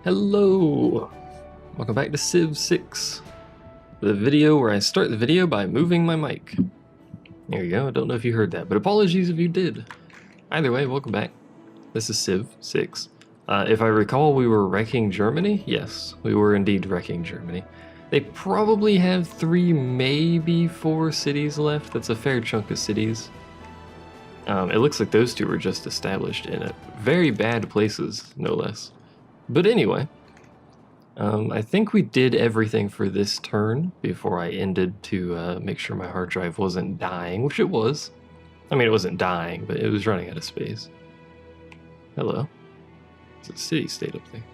Hello! Welcome back to Civ 6. The video where I start the video by moving my mic. There you go, I don't know if you heard that, but apologies if you did. Either way, welcome back. This is Civ 6. If I recall, we were wrecking Germany? Yes, we were indeed wrecking Germany. They probably have 3, maybe 4 cities left. That's a fair chunk of cities. It looks like those two were just established in very bad places, no less. But anyway, I think we did everything for this turn before I ended to make sure my hard drive wasn't dying, which it was. I mean, it wasn't dying, but it was running out of space. Hello. There's a city-state up there.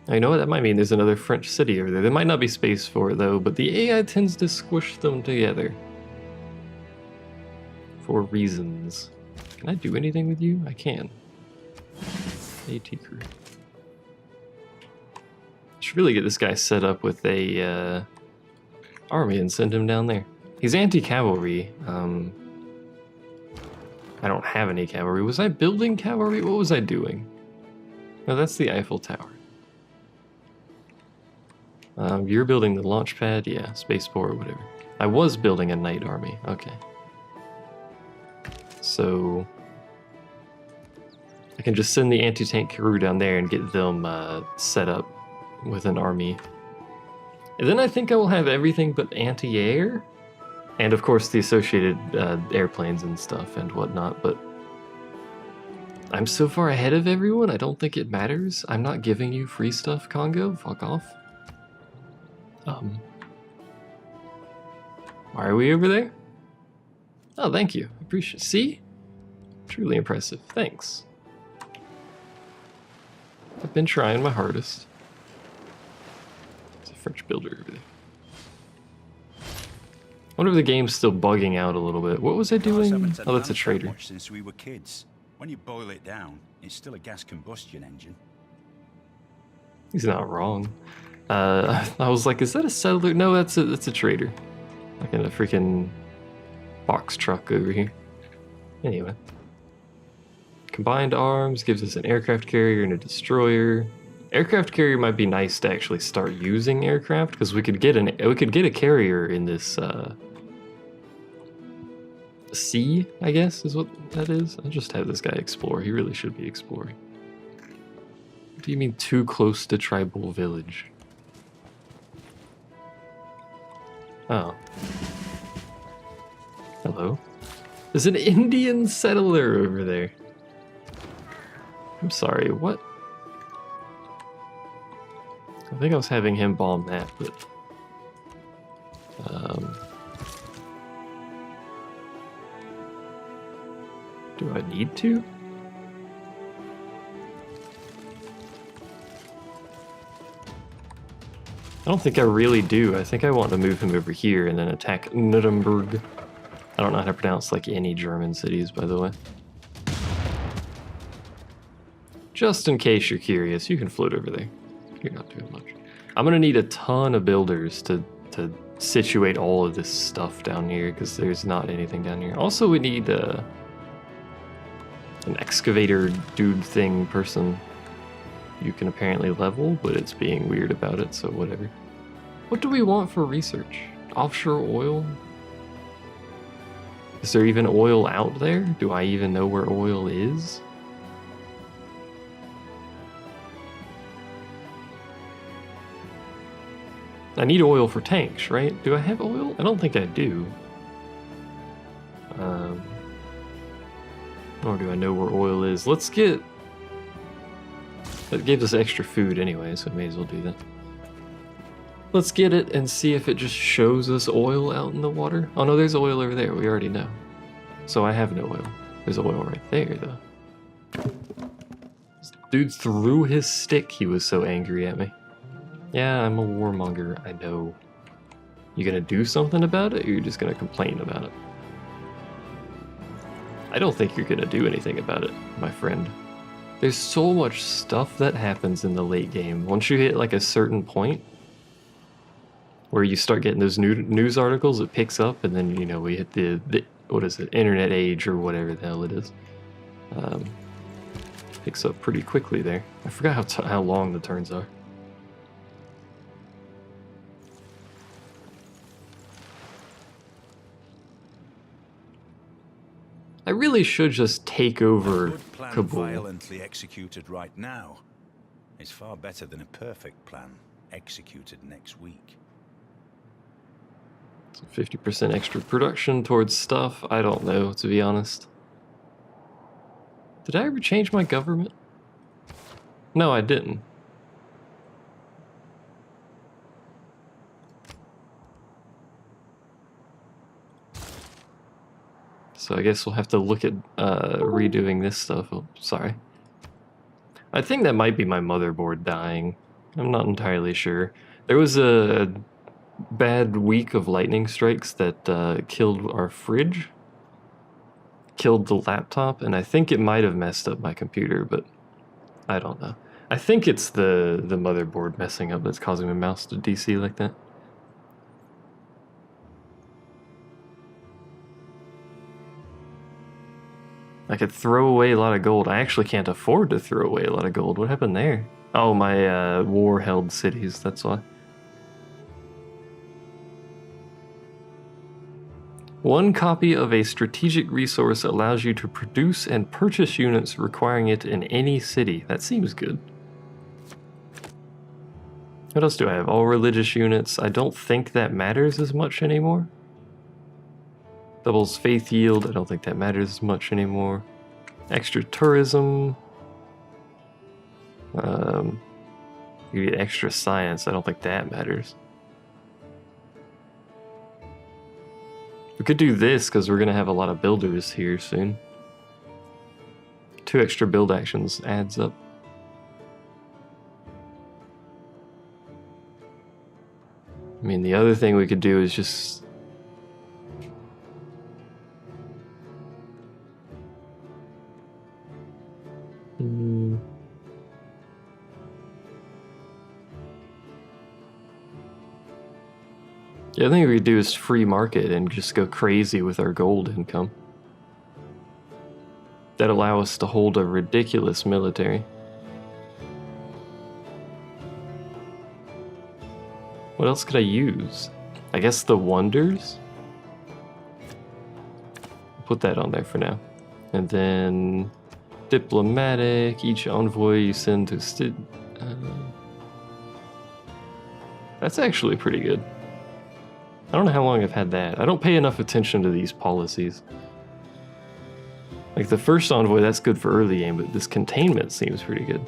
Now, you know what? That might mean there's another French city over there. There might not be space for it, though, but the AI tends to squish them together. For reasons. Can I do anything with you? I can. AT crew. Should really get this guy set up with a army and send him down there. He's anti-cavalry. I don't have any cavalry. Was I building cavalry? What was I doing? No, that's the Eiffel Tower. You're building the launch pad? Yeah, spaceport or whatever. I was building a knight army. Okay. So I can just send the anti-tank crew down there and get them set up with an army. And then I think I will have everything but anti-air. And of course the associated airplanes and stuff and whatnot, but I'm so far ahead of everyone, I don't think it matters. I'm not giving you free stuff, Congo. Fuck off. Why are we over there? Oh, thank you. Appreciate it. See? Truly impressive. Thanks. I've been trying my hardest. There's a French builder over there. I wonder if the game's still bugging out a little bit. What was I doing? Oh, that's a trader. Since we were kids. When you boil it down, it's still a gas combustion engine. He's not wrong. I was like, is that a settler? No, that's a trader. Like in a freaking box truck over here. Anyway. Combined arms gives us an aircraft carrier and a destroyer. Aircraft carrier might be nice to actually start using aircraft because we could get a carrier in this sea, I guess is what that is. I'll just have this guy explore. He really should be exploring. What do you mean too close to tribal village? Oh. Hello. There's an Indian settler over there. I'm sorry, what? I think I was having him bomb that, but... do I need to? I don't think I really do. I think I want to move him over here and then attack Nuremberg. I don't know how to pronounce like any German cities, by the way. Just in case you're curious, you can float over there. You're not doing much. I'm gonna need a ton of builders to situate all of this stuff down here because there's not anything down here. Also, we need an excavator dude thing person. You can apparently level, but it's being weird about it, so whatever. What do we want for research? Offshore oil? Is there even oil out there? Do I even know where oil is? I need oil for tanks, right? Do I have oil? I don't think I do. Or do I know where oil is? Let's get... That gives us extra food anyway, so we may as well do that. Let's get it and see if it just shows us oil out in the water. Oh no, there's oil over there. We already know. So I have no oil. There's oil right there, though. This dude threw his stick. He was so angry at me. Yeah, I'm a warmonger, I know. You gonna do something about it, or you're just gonna complain about it? I don't think you're gonna do anything about it, my friend. There's so much stuff that happens in the late game. Once you hit like a certain point, where you start getting those news articles, it picks up, and then, you know, we hit the what is it, internet age, or whatever the hell it is. Picks up pretty quickly there. I forgot how long the turns are. I really should just take over A good plan Kabul. violently executed right now is far better than a perfect plan executed next week. So 50% extra production towards stuff. I don't know, to be honest. Did I ever change my government? No, I didn't. So I guess we'll have to look at redoing this stuff. Oh, sorry. I think that might be my motherboard dying. I'm not entirely sure. There was a bad week of lightning strikes that killed our fridge. Killed the laptop, and I think it might have messed up my computer, but I don't know. I think it's the motherboard messing up that's causing my mouse to DC like that. I could throw away a lot of gold. I actually can't afford to throw away a lot of gold. What happened there? Oh, my war-held cities, that's why. One copy of a strategic resource allows you to produce and purchase units requiring it in any city. That seems good. What else do I have? All religious units. I don't think that matters as much anymore. Doubles faith yield. I don't think that matters as much anymore. Extra tourism. You get extra science. I don't think that matters. We could do this because we're going to have a lot of builders here soon. 2 extra build actions adds up. I mean, the other thing we could do is just... Yeah, I think we could do is free market and just go crazy with our gold income. That allow us to hold a ridiculous military. What else could I use? I guess the wonders? Put that on there for now. And then diplomatic, each envoy you send to that's actually pretty good. I don't know how long I've had that. I don't pay enough attention to these policies. Like the first envoy, that's good for early game, but this containment seems pretty good.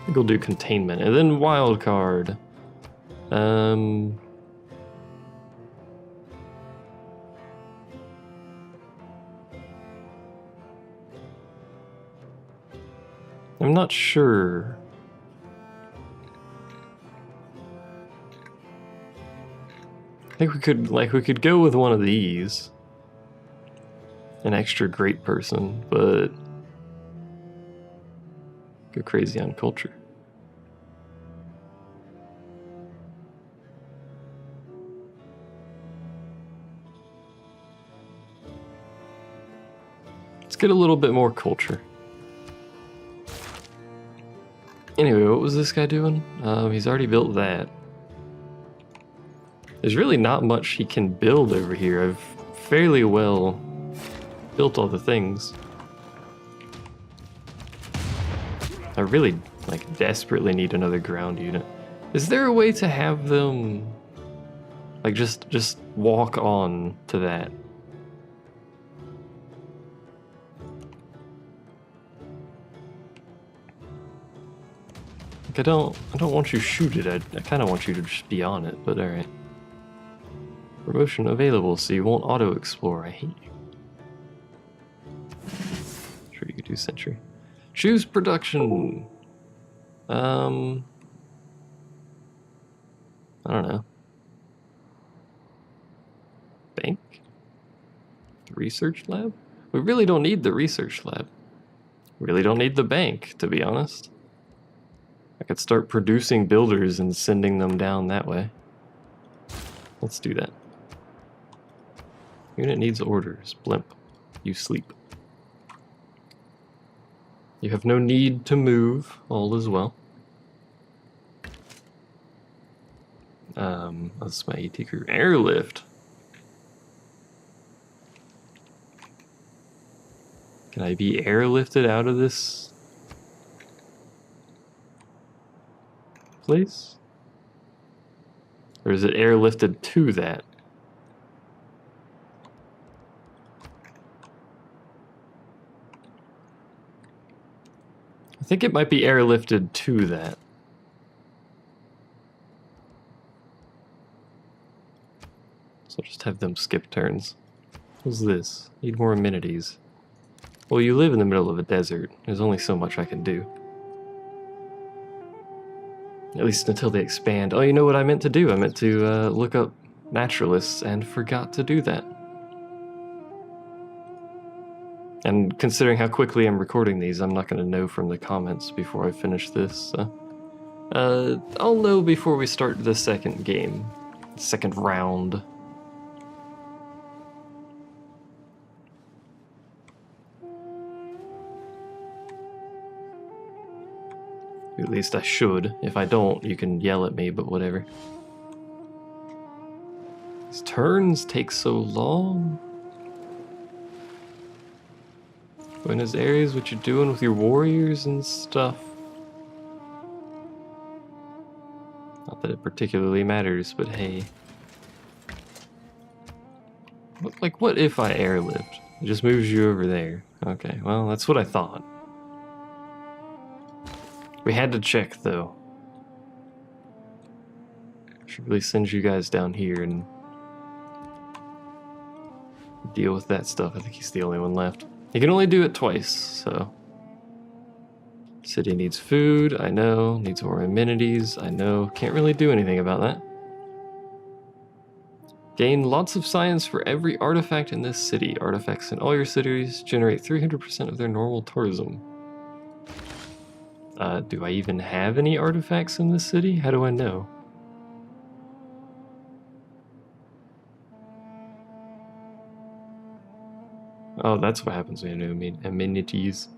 I think we'll do containment and then wild card. I'm not sure. I think we could go with one of these. An extra great person, but go crazy on culture. Let's get a little bit more culture. Anyway, what was this guy doing? He's already built that. There's really not much he can build over here. I've fairly well built all the things. I really, like, desperately need another ground unit. Is there a way to have them, like, just walk on to that? Like, I don't want you to shoot it. I kind of want you to just be on it, but alright. Promotion available, so you won't auto-explore. I hate you. Sure, you could do sentry. Choose production. I don't know. Bank? The research lab? We really don't need the research lab. We really don't need the bank, to be honest. I could start producing builders and sending them down that way. Let's do that. Unit needs orders. Blimp. You sleep. You have no need to move. All is well. That's my AT crew. Airlift. Can I be airlifted out of this place? Or is it airlifted to that? I think it might be airlifted to that. So I'll just have them skip turns. What's this? Need more amenities. Well, you live in the middle of a desert. There's only so much I can do. At least until they expand. Oh, you know what I meant to do? I meant to look up naturalists and forgot to do that. And considering how quickly I'm recording these, I'm not going to know from the comments before I finish this. So. I'll know before we start the second game. Second round. At least I should. If I don't, you can yell at me, but whatever. These turns take so long. Buenos Aires, what you doing with your warriors and stuff? Not that it particularly matters, but hey. Like, what if I airlift? It just moves you over there. Okay, well, that's what I thought. We had to check, though. Should really send you guys down here and deal with that stuff. I think he's the only one left. He can only do it twice, so. City needs food, I know. Needs more amenities, I know. Can't really do anything about that. Gain lots of science for every artifact in this city. Artifacts in all your cities generate 300% of their normal tourism. Do I even have any artifacts in this city? How do I know? Oh, that's what happens when you know amenities.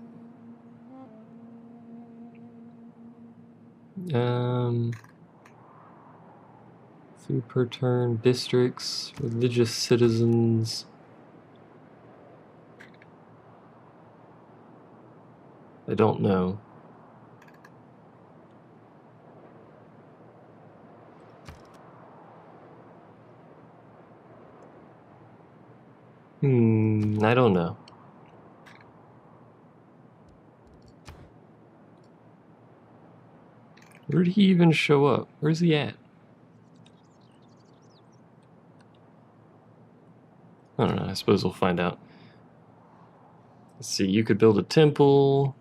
Food per turn, districts, religious citizens. I don't know. I don't know. Where did he even show up? Where's he at? I don't know, I suppose we'll find out. Let's see, you could build a temple.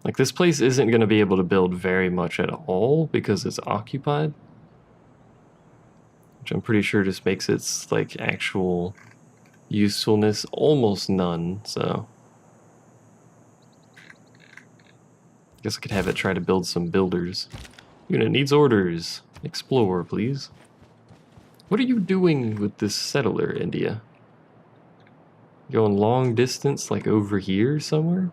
Like, this place isn't going to be able to build very much at all because it's occupied. Which I'm pretty sure just makes its, like, actual usefulness almost none, so. I guess I could have it try to build some builders. Unit needs orders. Explore, please. What are you doing with this settler, India? Going long distance, like over here somewhere?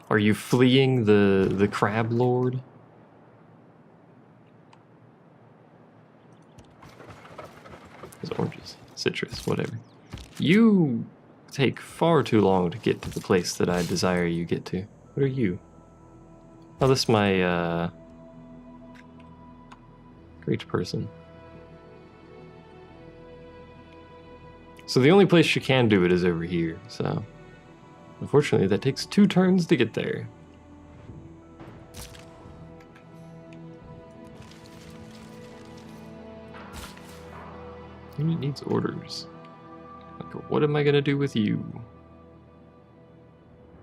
Are you fleeing the crab lord? There's oranges, citrus, whatever. You take far too long to get to the place that I desire you get to. What are you? Oh, this is my great person. So the only place you can do it is over here, so unfortunately that takes 2 turns to get there. Unit needs orders. Like, what am I gonna do with you?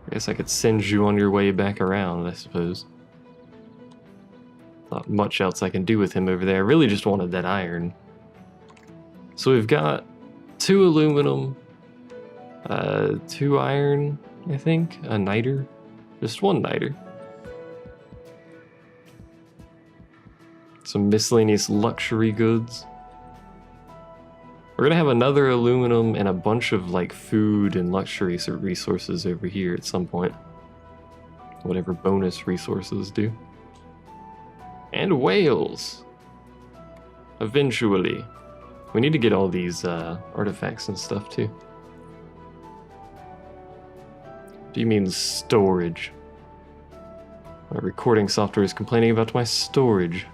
I guess I could send you on your way back around, I suppose. Not much else I can do with him over there. I really just wanted that iron. So we've got 2 aluminum, 2 iron, I think. A niter. Just one niter. Some miscellaneous luxury goods. We're gonna have another aluminum and a bunch of like food and luxury resources over here at some point. Whatever bonus resources do. And whales. Eventually. We need to get all these artifacts and stuff too. Do you mean storage? My recording software is complaining about my storage.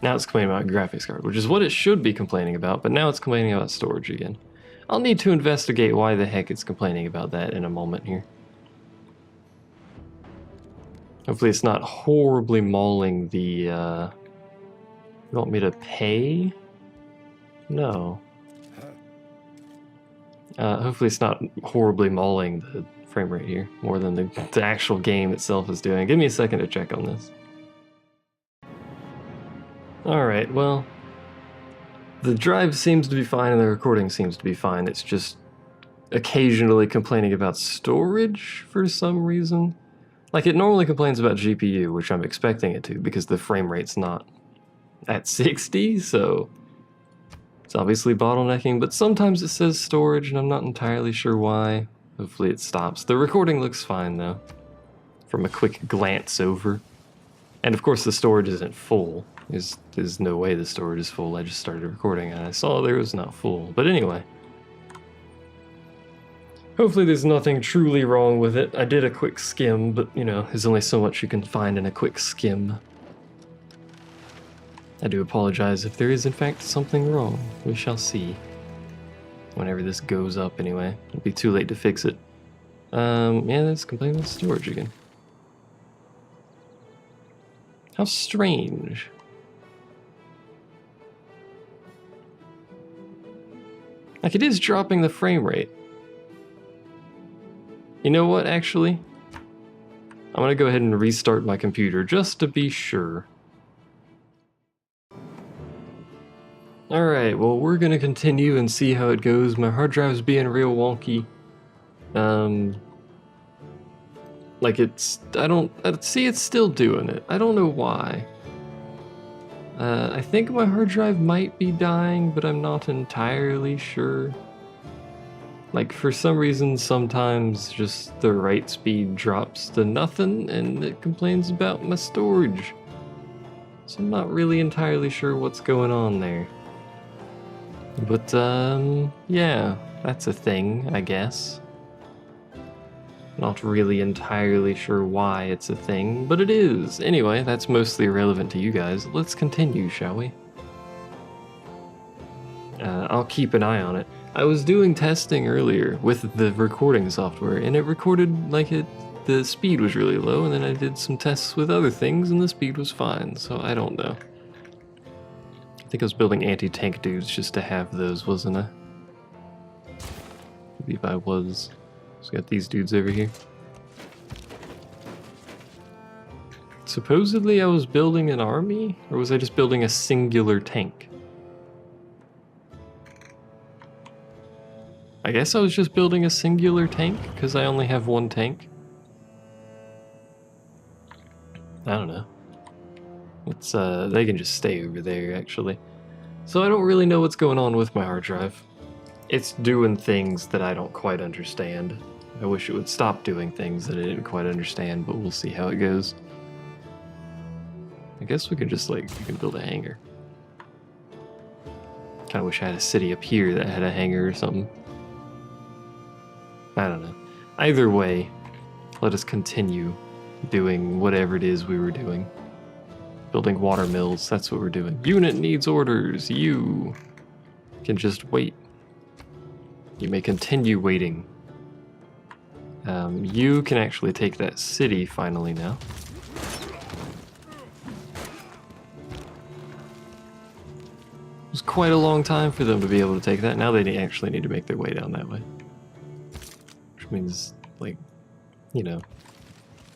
Now it's complaining about graphics card, which is what it should be complaining about, but now it's complaining about storage again. I'll need to investigate why the heck it's complaining about that in a moment here. Hopefully it's not horribly mauling the, You want me to pay? No. Hopefully it's not horribly mauling the frame rate here, more than the actual game itself is doing. Give me a second to check on this. Alright, well, the drive seems to be fine and the recording seems to be fine. It's just occasionally complaining about storage for some reason. Like, it normally complains about GPU, which I'm expecting it to, because the frame rate's not at 60, so it's obviously bottlenecking, but sometimes it says storage and I'm not entirely sure why. Hopefully it stops. The recording looks fine, though, from a quick glance over. And of course the storage isn't full. There's no way the storage is full. I just started recording and I saw there was not full. But anyway. Hopefully there's nothing truly wrong with it. I did a quick skim, but you know, there's only so much you can find in a quick skim. I do apologize if there is in fact something wrong. We shall see. Whenever this goes up anyway. It'll be too late to fix it. Yeah, that's complaining about storage again. How strange. Like, it is dropping the frame rate. You know what, actually? I'm gonna go ahead and restart my computer just to be sure. Alright, well, we're gonna continue and see how it goes. My hard drive's being real wonky. Like, see, it's still doing it. I don't know why. I think my hard drive might be dying, but I'm not entirely sure. Like, for some reason, sometimes just the write speed drops to nothing, and it complains about my storage. So I'm not really entirely sure what's going on there. But, yeah, that's a thing, I guess. Not really entirely sure why it's a thing, but it is. Anyway, that's mostly irrelevant to you guys. Let's continue, shall we? I'll keep an eye on it. I was doing testing earlier with the recording software, and it recorded like the speed was really low, and then I did some tests with other things, and the speed was fine, so I don't know. I think I was building anti-tank dudes just to have those, wasn't I? I believe I was. So got these dudes over here. Supposedly I was building an army, or was I just building a singular tank? I guess I was just building a singular tank, because I only have one tank. I don't know. Let's, they can just stay over there, actually. So I don't really know what's going on with my hard drive. It's doing things that I don't quite understand. I wish it would stop doing things that I didn't quite understand, but we'll see how it goes. I guess we could just, like, you can build a hangar. Kinda wish I had a city up here that had a hangar or something. I don't know. Either way, let us continue doing whatever it is we were doing. Building water mills, that's what we're doing. Unit needs orders. You can just wait. You may continue waiting. You can actually take that city finally now. It was quite a long time for them to be able to take that. Now they actually need to make their way down that way. Which means, like, you know,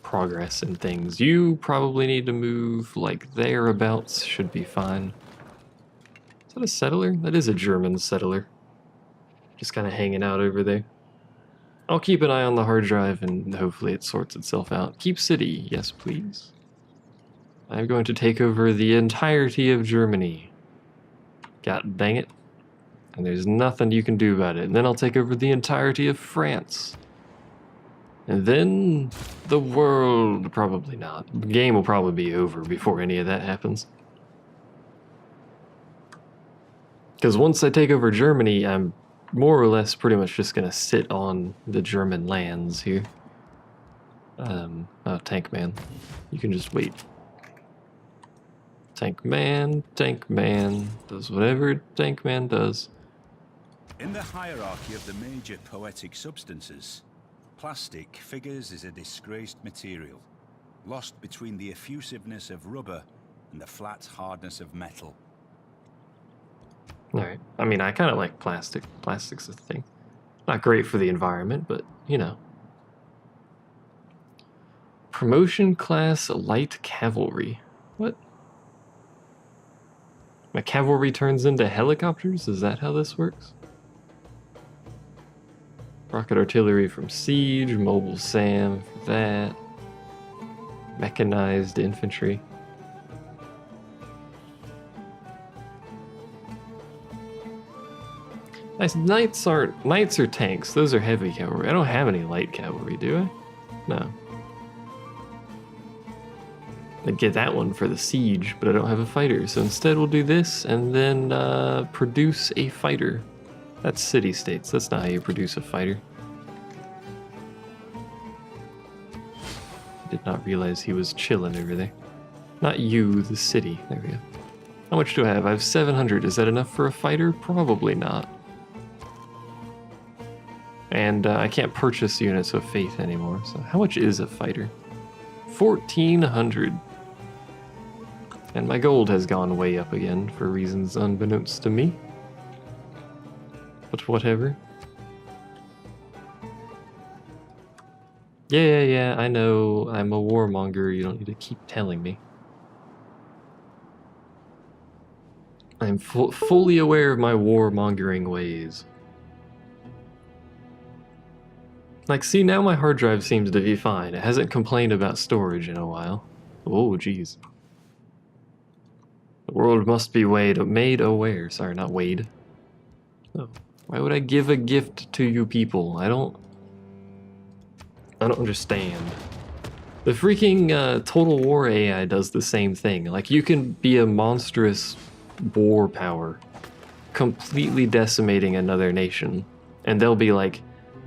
progress and things. You probably need to move, like, thereabouts. Should be fine. Is that a settler? That is a German settler. Just kind of hanging out over there. I'll keep an eye on the hard drive and hopefully it sorts itself out. Keep city, yes please. I'm going to take over the entirety of Germany. God dang it. And there's nothing you can do about it. And then I'll take over the entirety of France. And then the world, probably not. The game will probably be over before any of that happens. Because once I take over Germany, I'm more or less pretty much just going to sit on the German lands here. Oh, Tank Man. You can just wait. Tank Man does whatever Tank Man does. In the hierarchy of the major poetic substances, plastic figures as a disgraced material, lost between the effusiveness of rubber and the flat hardness of metal. Alright. I mean, I kind of like plastic. Plastic's a thing. Not great for the environment, but, you know. Promotion class light cavalry. What? My cavalry turns into helicopters? Is that how this works? Rocket artillery from siege, mobile SAM for that. Mechanized infantry. Nice. Knights are tanks. Those are heavy cavalry. I don't have any light cavalry, do I? No. I'd get that one for the siege, but I don't have a fighter. So instead we'll do this and then produce a fighter. That's city-states. That's not how you produce a fighter. I did not realize he was chilling over there. Not you, the city. There we go. How much do I have? I have 700. Is that enough for a fighter? Probably not. And I can't purchase units of faith anymore. So how much is a fighter? 1,400. And my gold has gone way up again for reasons unbeknownst to me. But whatever. Yeah, I know I'm a warmonger. You don't need to keep telling me. I'm fully aware of my warmongering ways. Like, see, now my hard drive seems to be fine. It hasn't complained about storage in a while. Oh, jeez. The world must be made aware. Sorry, not Wade. Oh, why would I give a gift to you people? I don't understand. The freaking Total War AI does the same thing. Like, you can be a monstrous war power, completely decimating another nation, and they'll be like,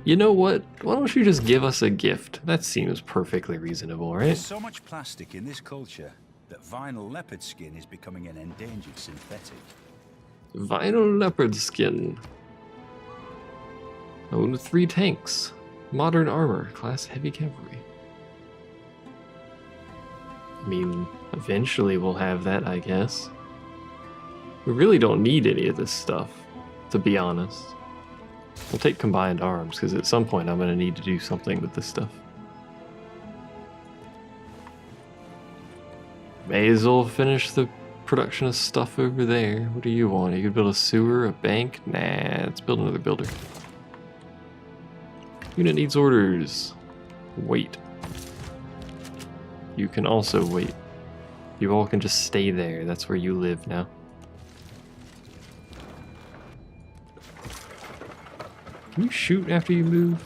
you know what? Why don't you just give us a gift? That seems perfectly reasonable, right? There's so much plastic in this culture that vinyl leopard skin is becoming an endangered synthetic. Vinyl leopard skin. Own 3 tanks. Modern armor. Class heavy cavalry. I mean, eventually we'll have that, I guess. We really don't need any of this stuff, to be honest. We'll take combined arms, because at some point I'm going to need to do something with this stuff. May as well finish the production of stuff over there. What do you want? You could build a sewer, a bank? Nah, let's build another builder. Unit needs orders. Wait. You can also wait. You all can just stay there. That's where you live now. Can you shoot after you move?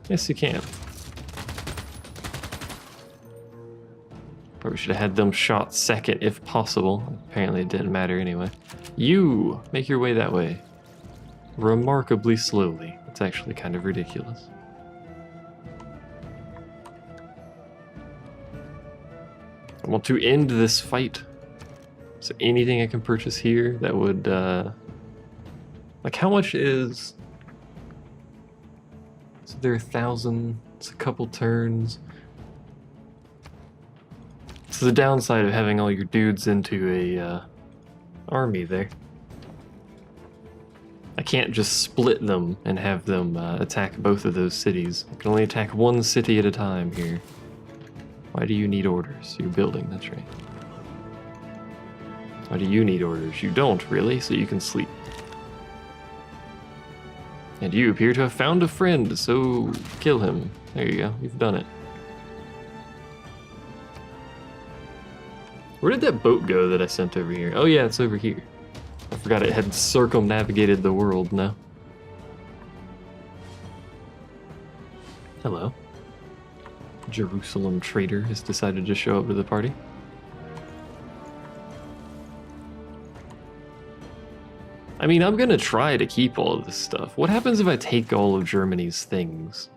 Yes, you can. Probably should have had them shot second if possible. Apparently it didn't matter anyway. You! Make your way that way. Remarkably slowly. It's actually kind of ridiculous. I want to end this fight. Is there anything I can purchase here that would, like, how much is... So there 1,000, it's a couple turns. It's the downside of having all your dudes into a army there. I can't just split them and have them attack both of those cities. I can only attack one city at a time here. Why do you need orders? You're building, that's right. Why do you need orders? You don't, really, so you can sleep. And you appear to have found a friend, so kill him. There you go, you've done it. Where did that boat go that I sent over here? Oh yeah, it's over here. I forgot it had circumnavigated the world now. Hello. Jerusalem trader has decided to show up to the party. I mean, I'm gonna try to keep all of this stuff. What happens if I take all of Germany's things?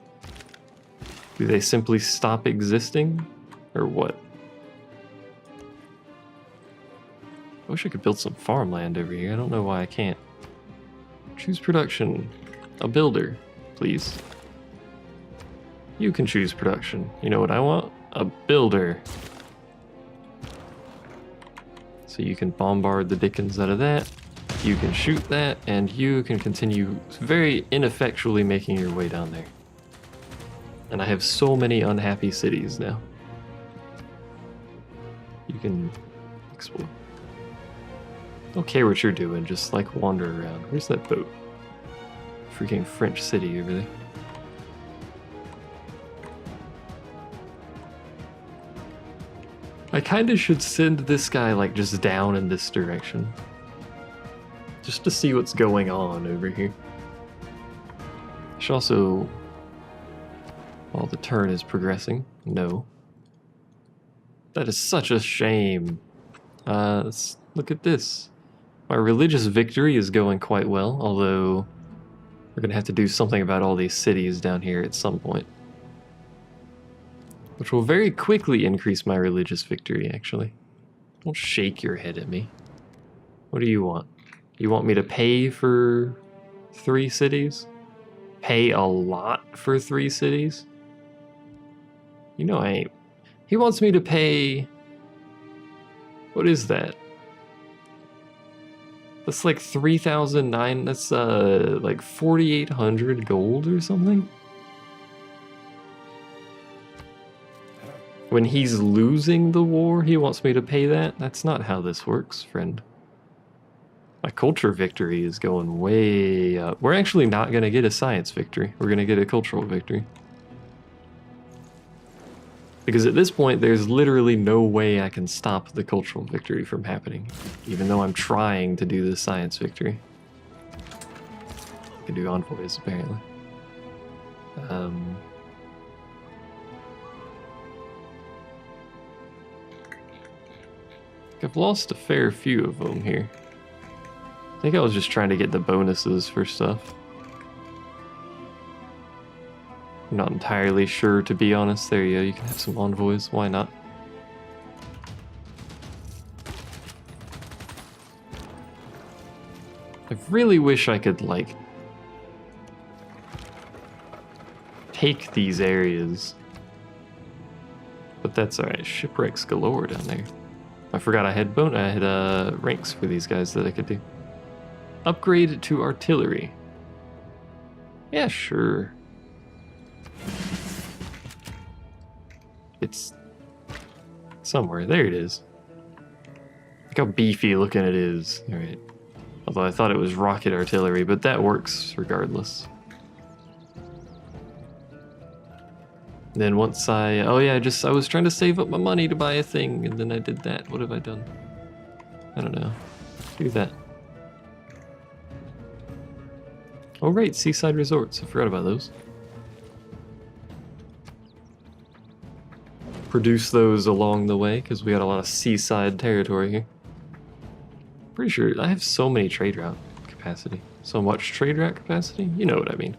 Do they simply stop existing? Or what? I wish I could build some farmland over here. I don't know why I can't. Choose production. A builder, please. You can choose production. You know what I want? A builder. So you can bombard the dickens out of that. You can shoot that, and you can continue very ineffectually making your way down there. And I have so many unhappy cities now. You can explore. Don't care what you're doing, just like wander around. Where's that boat? Freaking French city over there. I kinda should send this guy like just down in this direction. Just to see what's going on over here. I should also... While the turn is progressing. No. That is such a shame. Let's look at this. My religious victory is going quite well, although we're gonna have to do something about all these cities down here at some point. Which will very quickly increase my religious victory, actually. Don't shake your head at me. What do you want? You want me to pay for 3 cities? Pay a lot for 3 cities? You know I ain't. He wants me to pay... What is that? That's like 3,009. That's like 4,800 gold or something? When he's losing the war, he wants me to pay that? That's not how this works, friend. My culture victory is going way up. We're actually not going to get a science victory. We're going to get a cultural victory. Because at this point, there's literally no way I can stop the cultural victory from happening. Even though I'm trying to do the science victory. I can do envoys, apparently. I've lost a fair few of them here. I think I was just trying to get the bonuses for stuff. I'm not entirely sure, to be honest. There you go, you can have some envoys, why not? I really wish I could, like, take these areas. But that's alright, shipwrecks galore down there. I forgot I had ranks for these guys that I could do. Upgrade to artillery. Yeah, sure. It's somewhere. There it is. Look how beefy looking it is. Alright. Although I thought it was rocket artillery, but that works regardless. Then once oh yeah, I was trying to save up my money to buy a thing, and then I did that. What have I done? I don't know. Do that. Oh right, seaside resorts. I forgot about those. Produce those along the way, because we got a lot of seaside territory here. Pretty sure I have so many trade route capacity. So much trade route capacity? You know what I mean.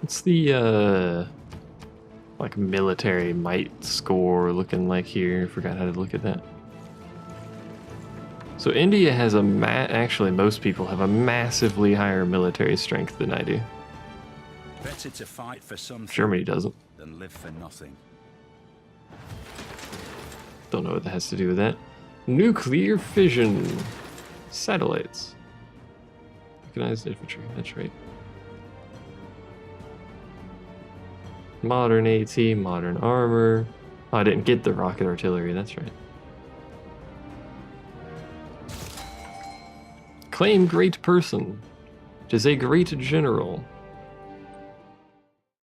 What's the, like, military might score looking like here? I forgot how to look at that. So India has actually most people have a massively higher military strength than I do. Better to fight for something Germany doesn't. Than live for nothing. Don't know what that has to do with that. Nuclear fission. Satellites. Mechanized infantry, that's right. Modern AT, modern armor. Oh, I didn't get the rocket artillery, that's right. Claim great person. 'Tis a great general.